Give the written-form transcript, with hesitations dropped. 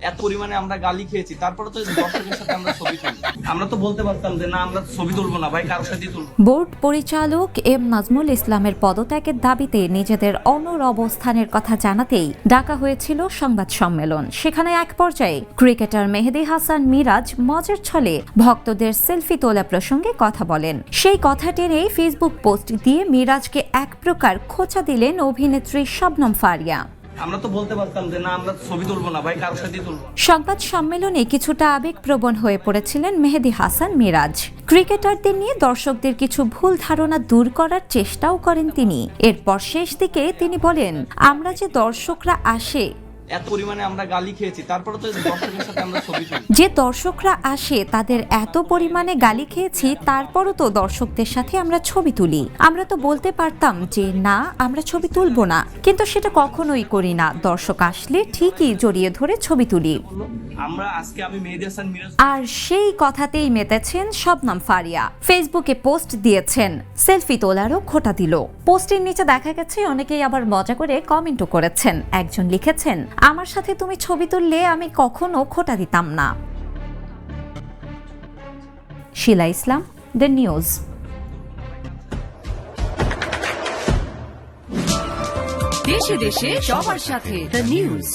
এত পরিমাণে আমরা গালি খেয়েছি, তারপরে তো দর্শকের সাথে আমরা ছবি তুলি। আমরা তো বলতে পারতাম যে না, আমরা ছবি তুলবো না ভাই, কারোর সাথেই তুলবো। বোর্ড পরিচালক এম নাজমুল ইসলামের পদত্যাগের দাবিতে নিজেদের অনড় অবস্থানের কথা জানাতেই ডাকা হয়েছিল সংবাদ সম্মেলন। সেখানে এক পর্যায়ে ক্রিকেটার মেহেদী হাসান মিরাজ মজার ছলে ভক্তদের সেলফি তোলা প্রসঙ্গে কথা বলেন। সেই কথা টেনেই ফেসবুক পোস্ট দিয়ে মিরাজকে এক প্রকার খোঁচা দিলেন অভিনেত্রী শবনম ফারিয়া। আমরা তো বলতে পারতাম যে না, আমরা ছবি তুলবো না ভাই, কারোর সাথেই তুলবো। সংবাদ সম্মেলনে কিছুটা আবেগপ্রবণ হয়ে পড়েছিলেন মেহেদী হাসান মিরাজ। ক্রিকেটারদের নিয়ে দর্শকদের কিছু ভুল ধারণা দূর করার চেষ্টাও করেন তিনি। এরপর শেষ দিকে তিনি বলেন, আমরা যে দর্শকরা আসে এত পরিমাণে আমরা গালি খেয়েছি, তারপরে তো দর্শকের সাথে আমরা ছবি তুলি। যে দর্শকরা আসে তাদের এত পরিমাণে গালি খেয়েছি, তারপরও তো দর্শকদের সাথে আমরা ছবি তুলি। আমরা তো বলতে পারতাম যে না, আমরা ছবি তুলবো না, কিন্তু সেটা কখনোই করি না। দর্শক আসলে ঠিকই জড়িয়ে ধরে ছবি তুলি। আমরা আজকে আমি মেহেদী হাসান মিরাজ। আর সেই কথাতেই মেতেছেন শবনম ফারিয়া। ফেসবুকে পোস্ট দিয়েছেন, সেলফি তোলারও খোঁটা দিল। পোস্টের নিচে দেখা গেছে অনেকেই আবার মজা করে কমেন্টও করেছেন। একজন লিখেছেন, আমার সাথে তুমি ছবি তুললে আমি কখনো খোঁটা দিতাম না। শিলা ইসলাম, দ্য নিউজ। দেশে দেশে সবার সাথে দ্য নিউজ।